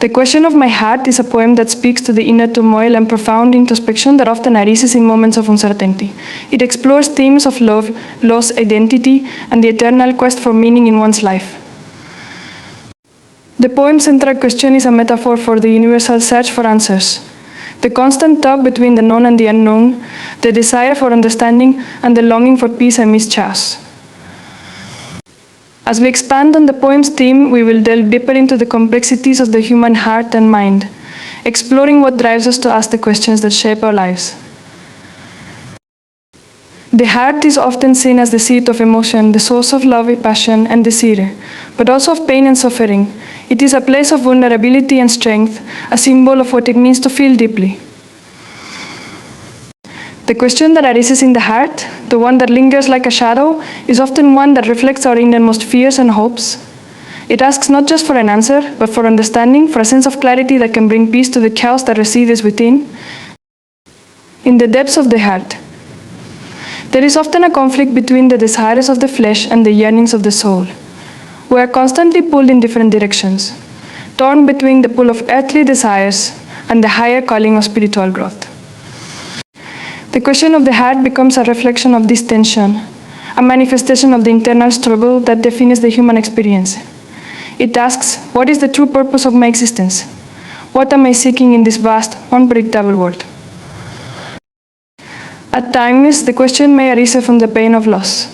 The Question of My Heart is a poem that speaks to the inner turmoil and profound introspection that often arises in moments of uncertainty. It explores themes of love, loss, identity, and the eternal quest for meaning in one's life. The poem's central question is a metaphor for the universal search for answers, the constant tug between the known and the unknown, the desire for understanding, and the longing for peace amidst chaos. As we expand on the poem's theme, we will delve deeper into the complexities of the human heart and mind, exploring what drives us to ask the questions that shape our lives. The heart is often seen as the seat of emotion, the source of love, passion, and desire, but also of pain and suffering. It is a place of vulnerability and strength, a symbol of what it means to feel deeply. The question that arises in the heart, the one that lingers like a shadow, is often one that reflects our innermost fears and hopes. It asks not just for an answer, but for understanding, for a sense of clarity that can bring peace to the chaos that resides within. In the depths of the heart, there is often a conflict between the desires of the flesh and the yearnings of the soul. We are constantly pulled in different directions, torn between the pull of earthly desires and the higher calling of spiritual growth. The question of the heart becomes a reflection of this tension, a manifestation of the internal struggle that defines the human experience. It asks, what is the true purpose of my existence? What am I seeking in this vast, unpredictable world? At times, the question may arise from the pain of loss.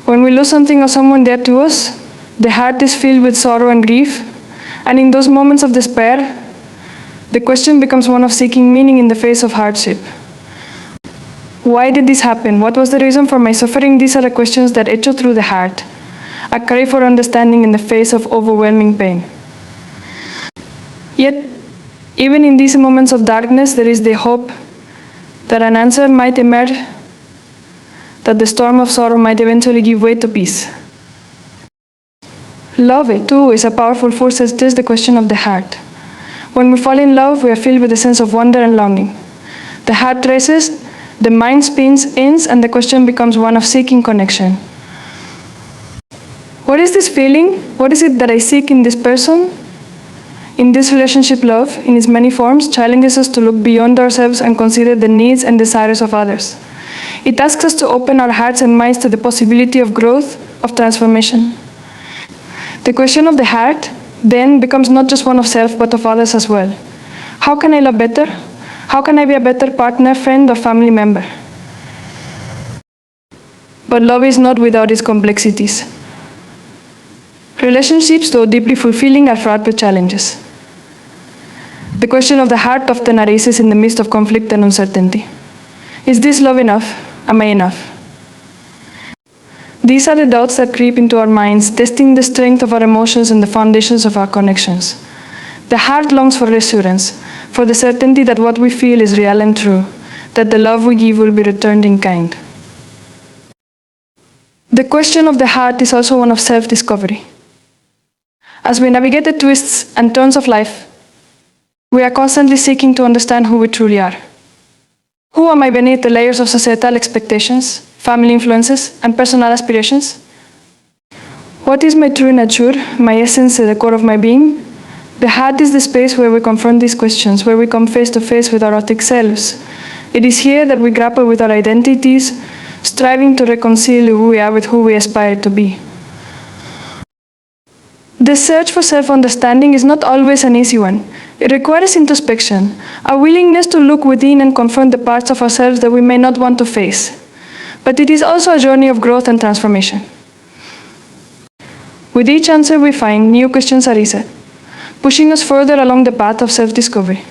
When we lose something or someone dear to us, the heart is filled with sorrow and grief, and in those moments of despair, the question becomes one of seeking meaning in the face of hardship. Why did this happen? What was the reason for my suffering? These are the questions that echo through the heart, a cry for understanding in the face of overwhelming pain. Yet, even in these moments of darkness, there is the hope that an answer might emerge, that the storm of sorrow might eventually give way to peace. Love, too, is a powerful force that stirs the question of the heart. When we fall in love, we are filled with a sense of wonder and longing. The heart races, the mind spins, ends, and the question becomes one of seeking connection. What is this feeling? What is it that I seek in this person? In this relationship, love, in its many forms, challenges us to look beyond ourselves and consider the needs and desires of others. It asks us to open our hearts and minds to the possibility of growth, of transformation. The question of the heart then becomes not just one of self, but of others as well. How can I love better? How can I be a better partner, friend, or family member? But love is not without its complexities. Relationships, though deeply fulfilling, are fraught with challenges. The question of the heart often arises in the midst of conflict and uncertainty. Is this love enough? Am I enough? These are the doubts that creep into our minds, testing the strength of our emotions and the foundations of our connections. The heart longs for reassurance, for the certainty that what we feel is real and true, that the love we give will be returned in kind. The question of the heart is also one of self-discovery. As we navigate the twists and turns of life, we are constantly seeking to understand who we truly are. Who am I beneath the layers of societal expectations, family influences, and personal aspirations? What is my true nature, my essence at the core of my being? The heart is the space where we confront these questions, where we come face to face with our authentic selves. It is here that we grapple with our identities, striving to reconcile who we are with who we aspire to be. The search for self-understanding is not always an easy one. It requires introspection, a willingness to look within and confront the parts of ourselves that we may not want to face. But it is also a journey of growth and transformation. With each answer we find, new questions arise, pushing us further along the path of self-discovery.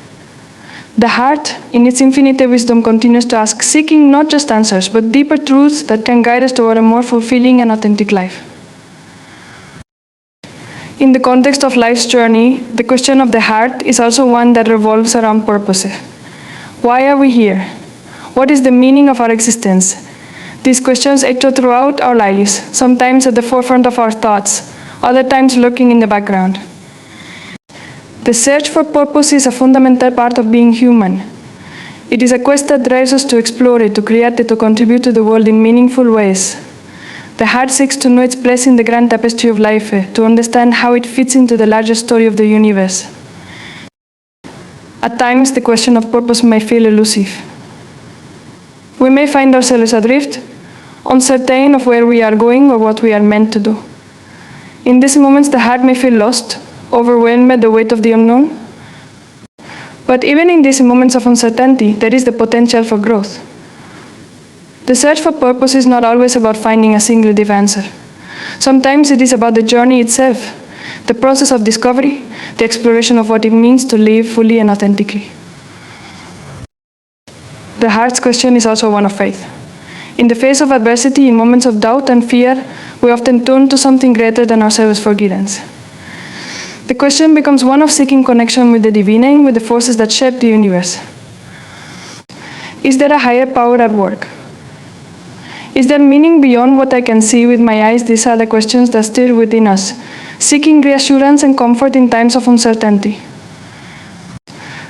The heart, in its infinite wisdom, continues to ask, seeking not just answers, but deeper truths that can guide us toward a more fulfilling and authentic life. In the context of life's journey, the question of the heart is also one that revolves around purpose. Why are we here? What is the meaning of our existence? These questions echo throughout our lives, sometimes at the forefront of our thoughts, other times lurking in the background. The search for purpose is a fundamental part of being human. It is a quest that drives us to explore it, to create it, to contribute to the world in meaningful ways. The heart seeks to know its place in the grand tapestry of life, to understand how it fits into the larger story of the universe. At times, the question of purpose may feel elusive. We may find ourselves adrift, uncertain of where we are going or what we are meant to do. In these moments, the heart may feel lost, overwhelmed by the weight of the unknown. But even in these moments of uncertainty, there is the potential for growth. The search for purpose is not always about finding a single deep answer. Sometimes it is about the journey itself, the process of discovery, the exploration of what it means to live fully and authentically. The heart's question is also one of faith. In the face of adversity, in moments of doubt and fear, we often turn to something greater than ourselves for guidance. The question becomes one of seeking connection with the divine, with the forces that shape the universe. Is there a higher power at work? Is there meaning beyond what I can see with my eyes? These are the questions that stir within us, seeking reassurance and comfort in times of uncertainty.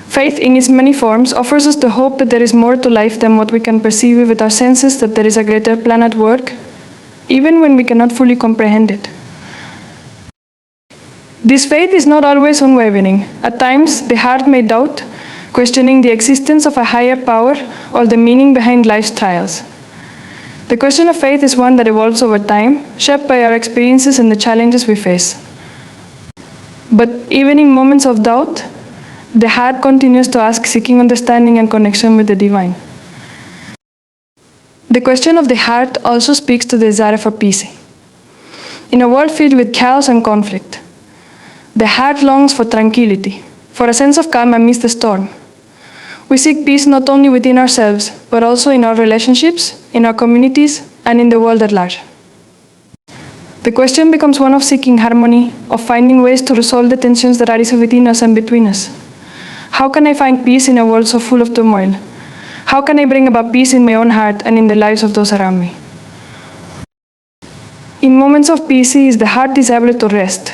Faith, in its many forms, offers us the hope that there is more to life than what we can perceive with our senses, that there is a greater plan at work, even when we cannot fully comprehend it. This faith is not always unwavering. At times, the heart may doubt, questioning the existence of a higher power or the meaning behind life's trials. The question of faith is one that evolves over time, shaped by our experiences and the challenges we face. But even in moments of doubt, the heart continues to ask, seeking understanding and connection with the divine. The question of the heart also speaks to the desire for peace. In a world filled with chaos and conflict, the heart longs for tranquility, for a sense of calm amidst the storm. We seek peace not only within ourselves, but also in our relationships, in our communities, and in the world at large. The question becomes one of seeking harmony, of finding ways to resolve the tensions that arise within us and between us. How can I find peace in a world so full of turmoil? How can I bring about peace in my own heart and in the lives of those around me? In moments of peace, the heart is able to rest,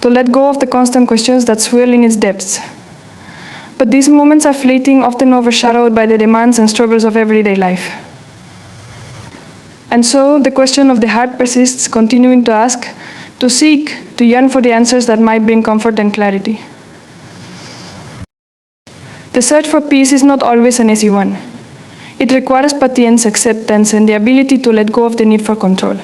to let go of the constant questions that swirl in its depths. But these moments are fleeting, often overshadowed by the demands and struggles of everyday life. And so the question of the heart persists, continuing to ask, to seek, to yearn for the answers that might bring comfort and clarity. The search for peace is not always an easy one. It requires patience, acceptance, and the ability to let go of the need for control.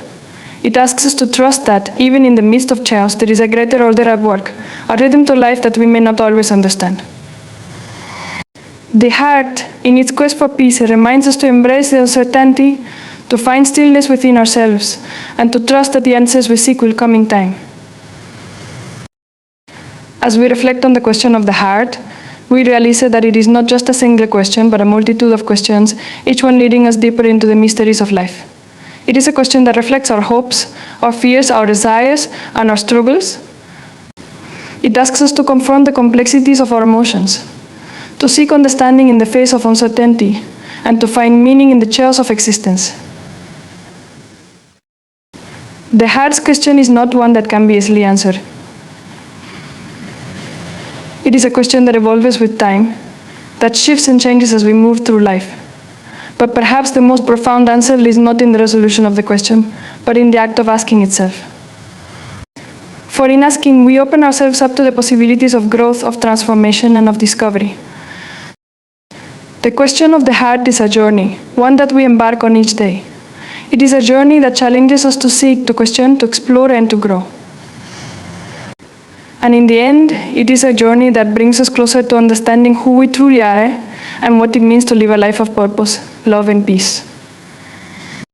It asks us to trust that, even in the midst of chaos, there is a greater order at work, a rhythm to life that we may not always understand. The heart, in its quest for peace, reminds us to embrace the uncertainty, to find stillness within ourselves, and to trust that the answers we seek will come in time. As we reflect on the question of the heart, we realize that it is not just a single question, but a multitude of questions, each one leading us deeper into the mysteries of life. It is a question that reflects our hopes, our fears, our desires, and our struggles. It asks us to confront the complexities of our emotions, to seek understanding in the face of uncertainty, and to find meaning in the chaos of existence. The heart's question is not one that can be easily answered. It is a question that evolves with time, that shifts and changes as we move through life. But perhaps the most profound answer lies not in the resolution of the question, but in the act of asking itself. For in asking, we open ourselves up to the possibilities of growth, of transformation, and of discovery. The question of the heart is a journey, one that we embark on each day. It is a journey that challenges us to seek, to question, to explore, and to grow. And in the end, it is a journey that brings us closer to understanding who we truly are and what it means to live a life of purpose, love, and peace.